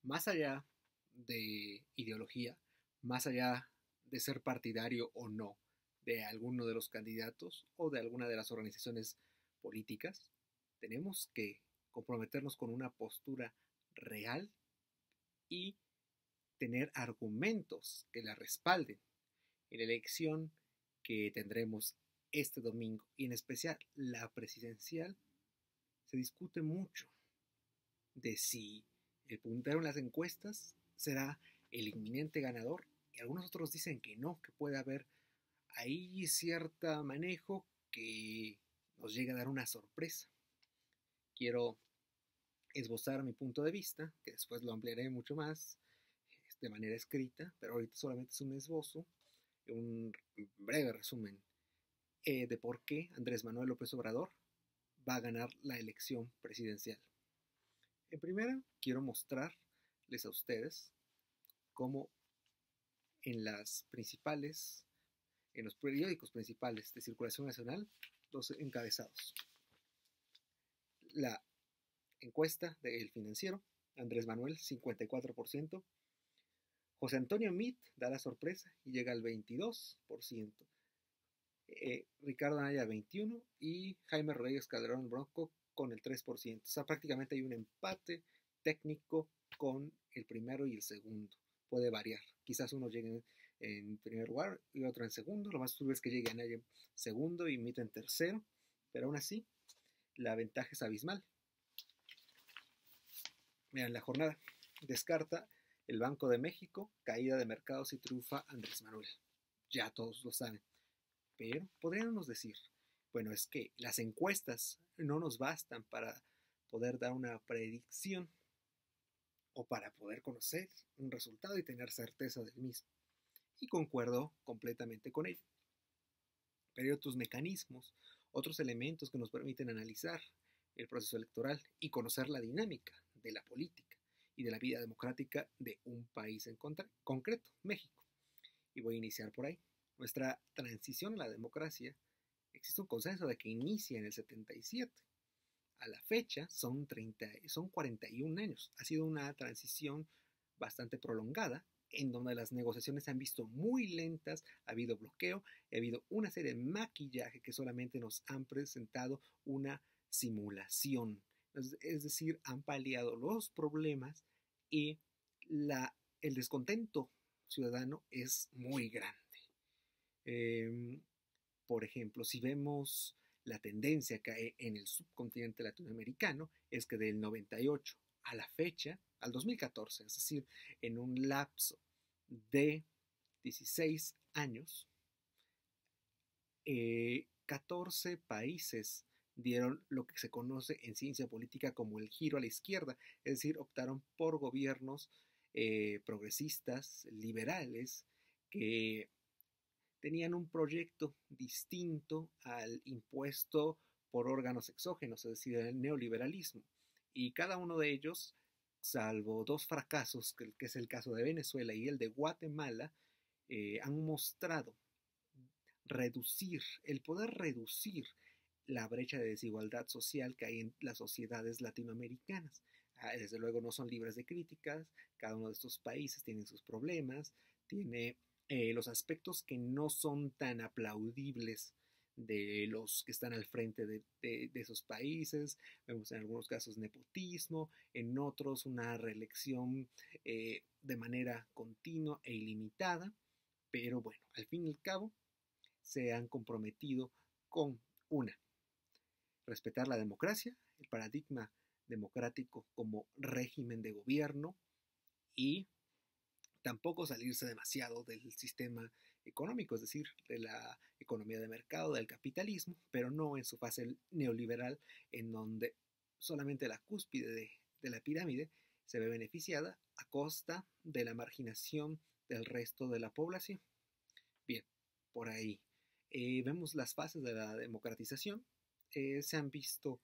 Más allá de ideología, más allá de ser partidario o no de alguno de los candidatos o de alguna de las organizaciones políticas, tenemos que comprometernos con una postura real y tener argumentos que la respalden en la elección que tendremos este domingo, y en especial la presidencial. Se discute mucho de si el puntero en las encuestas será el inminente ganador, y algunos otros dicen que no, que puede haber ahí cierto manejo que nos llegue a dar una sorpresa. Quiero esbozar mi punto de vista, que después lo ampliaré mucho más de manera escrita, pero ahorita solamente es un esbozo, un breve resumen de por qué Andrés Manuel López Obrador va a ganar la elección presidencial. En primera, quiero mostrarles a ustedes cómo en las principales, en los periódicos principales de circulación nacional, los encabezados. La encuesta del Financiero, Andrés Manuel 54%, José Antonio Meade da la sorpresa y llega al 22%, Ricardo Anaya 21% y Jaime Rodríguez Calderón Bronco con el 3%. O sea, prácticamente hay un empate técnico con el primero y el segundo. Puede variar. Quizás uno llegue en primer lugar y otro en segundo. Lo más probable es que llegue Anaya en segundo y Meade en tercero. Pero aún así, la ventaja es abismal. Miren, la jornada descarta el Banco de México, caída de mercados y triunfa Andrés Manuel. Ya todos lo saben. Pero podríamos decir, bueno, es que las encuestas no nos bastan para poder dar una predicción o para poder conocer un resultado y tener certeza del mismo. Y concuerdo completamente con ello. Pero hay otros mecanismos, otros elementos que nos permiten analizar el proceso electoral y conocer la dinámica de la política y de la vida democrática de un país en concreto, México. Y voy a iniciar por ahí. Nuestra transición a la democracia, existe un consenso de que inicia en el 77. A la fecha son 41 años. Ha sido una transición bastante prolongada, en donde las negociaciones se han visto muy lentas, ha habido bloqueo, ha habido una serie de maquillaje que solamente nos han presentado una simulación. Es decir, han paliado los problemas y el descontento ciudadano es muy grande. Eh, por ejemplo, si vemos la tendencia que hay en el subcontinente latinoamericano, es que del 98 a la fecha, al 2014, es decir, en un lapso de 16 años, 14 países dieron lo que se conoce en ciencia política como el giro a la izquierda, es decir, optaron por gobiernos progresistas, liberales, que tenían un proyecto distinto al impuesto por órganos exógenos, es decir, el neoliberalismo. Y cada uno de ellos, salvo dos fracasos, que es el caso de Venezuela y el de Guatemala, han mostrado el poder reducir la brecha de desigualdad social que hay en las sociedades latinoamericanas. Desde luego no son libres de críticas, cada uno de estos países tiene sus problemas, tiene los aspectos que no son tan aplaudibles de los que están al frente de esos países. Vemos en algunos casos nepotismo, en otros una reelección de manera continua e ilimitada, pero bueno, al fin y al cabo se han comprometido con una, respetar la democracia, el paradigma democrático como régimen de gobierno, y tampoco salirse demasiado del sistema económico, es decir, de la economía de mercado, del capitalismo, pero no en su fase neoliberal, en donde solamente la cúspide de la pirámide se ve beneficiada a costa de la marginación del resto de la población. Bien, por ahí vemos las fases de la democratización, se han visto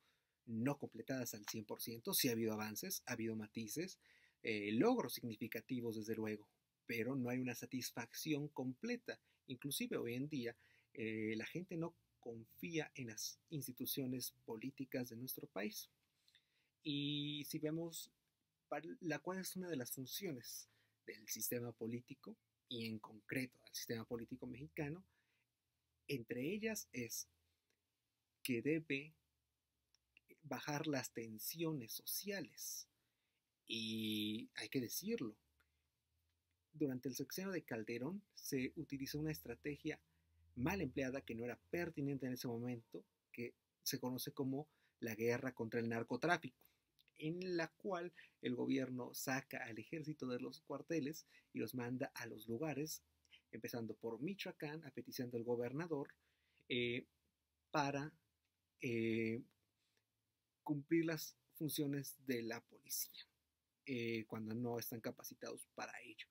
no completadas al 100%, sí ha habido avances, ha habido matices, logros significativos desde luego, pero no hay una satisfacción completa. Inclusive hoy en día la gente no confía en las instituciones políticas de nuestro país. Y si vemos la cual es una de las funciones del sistema político y en concreto del sistema político mexicano. Entre ellas es que debe bajar las tensiones sociales. Y hay que decirlo, durante el sexenio de Calderón se utilizó una estrategia mal empleada que no era pertinente en ese momento, que se conoce como la guerra contra el narcotráfico, en la cual el gobierno saca al ejército de los cuarteles y los manda a los lugares, empezando por Michoacán, a petición del gobernador, para cumplir las funciones de la policía, cuando no están capacitados para ello.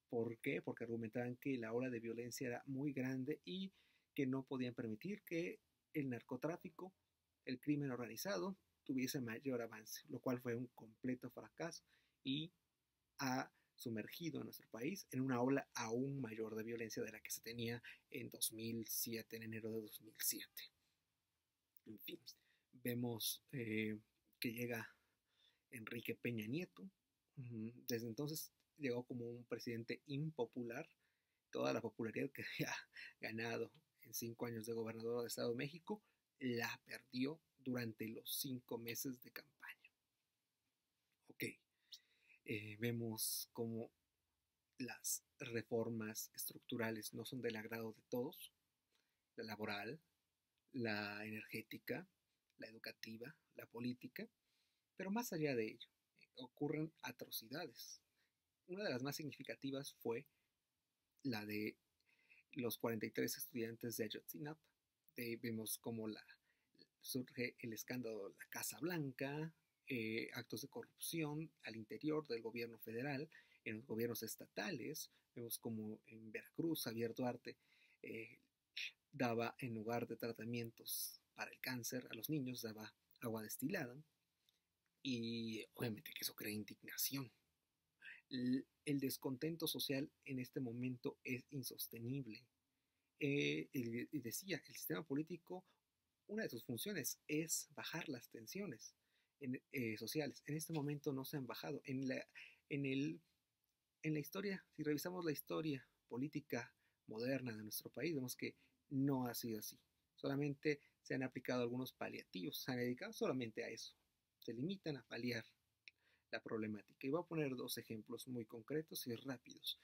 ¿Por qué? Porque argumentaban que la ola de violencia era muy grande y que no podían permitir que el narcotráfico, el crimen organizado, tuviese mayor avance, lo cual fue un completo fracaso y ha sumergido a nuestro país en una ola aún mayor de violencia de la que se tenía en 2007, en enero de 2007. En fin, vemos que llega Enrique Peña Nieto. Desde entonces llegó como un presidente impopular. Toda la popularidad que había ganado en 5 años de gobernador de Estado de México la perdió durante los 5 meses de campaña. Ok, vemos como las reformas estructurales no son del agrado de todos: la laboral, la energética, la educativa, la política. Pero más allá de ello, ocurren atrocidades. Una de las más significativas fue la de los 43 estudiantes de Ayotzinapa. Vemos cómo surge el escándalo de la Casa Blanca, actos de corrupción al interior del gobierno federal, en los gobiernos estatales. Vemos como en Veracruz Javier Duarte daba, en lugar de tratamientos para el cáncer a los niños, daba agua destilada. Y obviamente que eso crea indignación. El descontento social en este momento es insostenible. Decía, el sistema político, una de sus funciones es bajar las tensiones sociales. En este momento no se han bajado. En la historia, si revisamos la historia política moderna de nuestro país, vemos que no ha sido así. Solamente se han aplicado algunos paliativos, se han dedicado solamente a eso. Se limitan a paliar la problemática. Y voy a poner 2 ejemplos muy concretos y rápidos.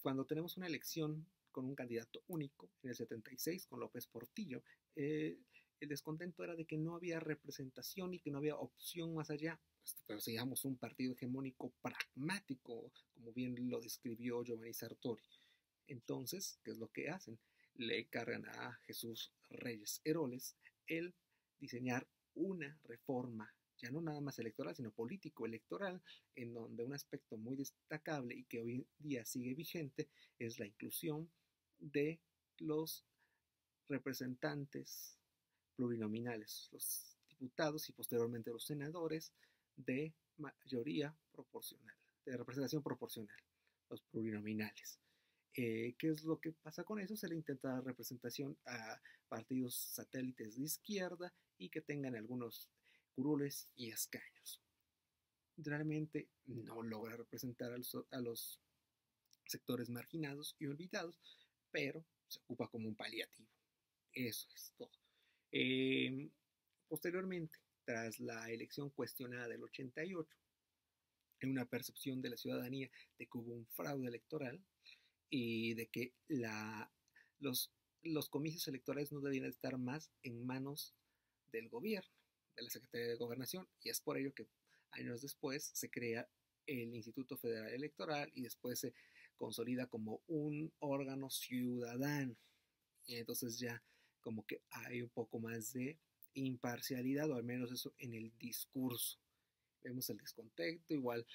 Cuando tenemos una elección con un candidato único, en el 76, con López Portillo, el descontento era de que no había representación y que no había opción más allá. Pero seamos un partido hegemónico pragmático, como bien lo describió Giovanni Sartori. Entonces, ¿qué es lo que hacen? Le cargan a Jesús Reyes Heroles el diseñar una reforma, ya no nada más electoral, sino político-electoral, en donde un aspecto muy destacable y que hoy día sigue vigente es la inclusión de los representantes plurinominales, los diputados y posteriormente los senadores de mayoría proporcional, de representación proporcional, los plurinominales. ¿Qué es lo que pasa con eso? Se le intenta dar representación a partidos satélites de izquierda y que tengan algunos curules y escaños. Realmente no logra representar a los sectores marginados y olvidados, pero se ocupa como un paliativo. Eso es todo. Posteriormente, tras la elección cuestionada del 88, en una percepción de la ciudadanía de que hubo un fraude electoral y de que los comicios electorales no debían estar más en manos del gobierno, de la Secretaría de Gobernación, y es por ello que años después se crea el Instituto Federal Electoral y después se consolida como un órgano ciudadano. Y entonces ya como que hay un poco más de imparcialidad, o al menos eso en el discurso. Vemos el descontento igual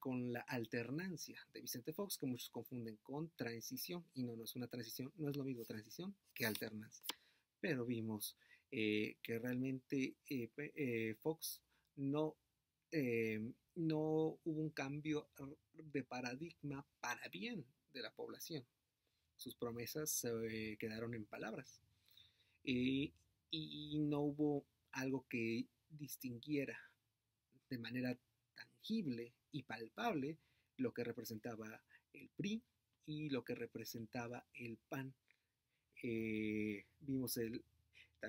con la alternancia de Vicente Fox, que muchos confunden con transición, y no es una transición, no es lo mismo transición que alternancia. Pero vimos que realmente Fox no hubo un cambio de paradigma para bien de la población. Sus promesas se quedaron en palabras y no hubo algo que distinguiera de manera tangible y palpable lo que representaba el PRI y lo que representaba el PAN. Vimos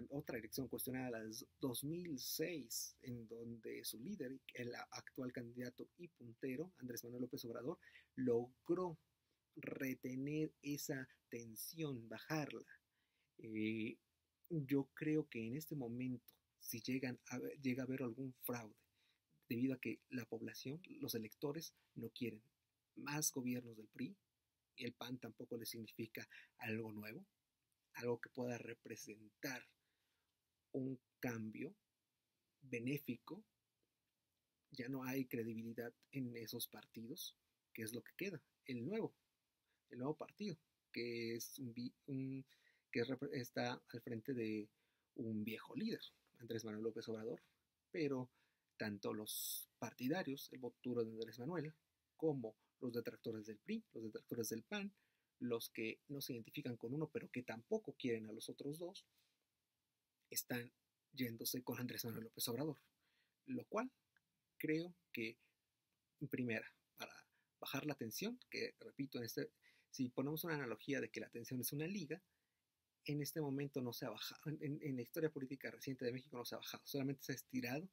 otra elección cuestionada, la de 2006, en donde su líder, el actual candidato y puntero, Andrés Manuel López Obrador, logró retener esa tensión, bajarla. Yo creo que en este momento, si llega a haber algún fraude, debido a que la población, los electores, no quieren más gobiernos del PRI, y el PAN tampoco les significa algo nuevo, algo que pueda representar un cambio benéfico, ya no hay credibilidad en esos partidos, que es lo que queda, el nuevo partido, que es que está al frente de un viejo líder, Andrés Manuel López Obrador, pero tanto los partidarios, el voto duro de Andrés Manuel, como los detractores del PRI, los detractores del PAN, los que no se identifican con uno, pero que tampoco quieren a los otros dos, están yéndose con Andrés Manuel López Obrador, lo cual creo que, en primera, para bajar la tensión, que repito, si ponemos una analogía de que la tensión es una liga, en este momento no se ha bajado, en la historia política reciente de México no se ha bajado, solamente se ha estirado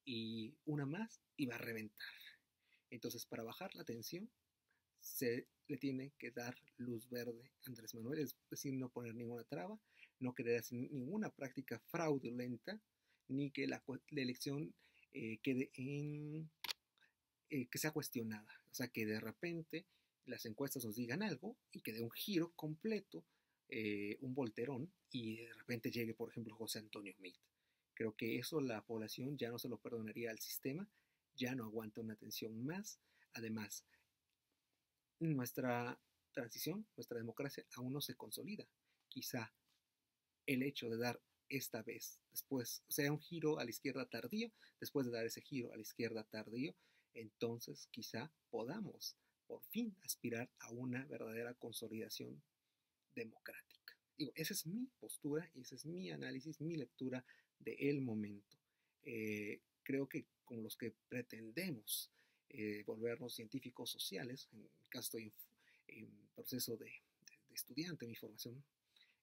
y una más y va a reventar. Entonces, para bajar la tensión, se le tiene que dar luz verde a Andrés Manuel, es decir, no poner ninguna traba, no querer hacer ninguna práctica fraudulenta, ni que la elección quede que sea cuestionada, o sea, que de repente las encuestas nos digan algo y que dé un giro completo, un volterón, y de repente llegue, por ejemplo, José Antonio Meade. Creo que eso la población ya no se lo perdonaría al sistema, ya no aguanta una tensión más. Además, nuestra transición, nuestra democracia aún no se consolida. Quizá el hecho de dar esta vez, después, sea un giro a la izquierda tardío, después de dar ese giro a la izquierda tardío, entonces quizá podamos por fin aspirar a una verdadera consolidación democrática. Digo, esa es mi postura, ese es mi análisis, mi lectura del momento. Creo que como los que pretendemos volvernos científicos sociales, en mi caso estoy en proceso de estudiante, mi formación,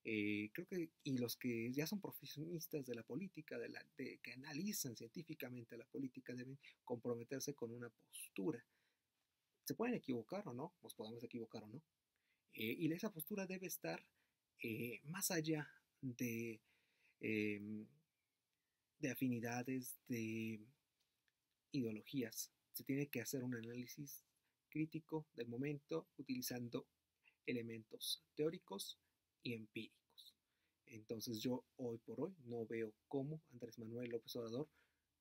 creo que, y los que ya son profesionistas de la política, que analizan científicamente la política, deben comprometerse con una postura. Se pueden equivocar o no, nos podemos equivocar o no, y esa postura debe estar más allá eh, de afinidades, de ideologías. Se tiene que hacer un análisis crítico del momento utilizando elementos teóricos y empíricos. Entonces yo hoy por hoy no veo cómo Andrés Manuel López Obrador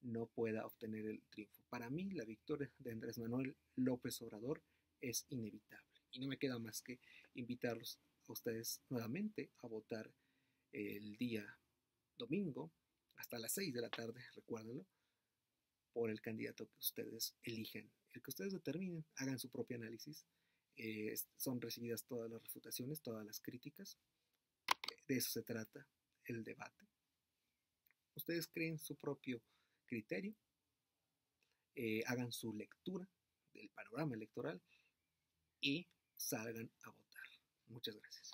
no pueda obtener el triunfo. Para mí la victoria de Andrés Manuel López Obrador es inevitable. Y no me queda más que invitarlos a ustedes nuevamente a votar el día domingo hasta las 6 de la tarde, recuérdenlo, por el candidato que ustedes eligen, el que ustedes determinen, hagan su propio análisis. Son recibidas todas las refutaciones, todas las críticas. De eso se trata el debate. Ustedes creen su propio criterio, hagan su lectura del panorama electoral y salgan a votar. Muchas gracias.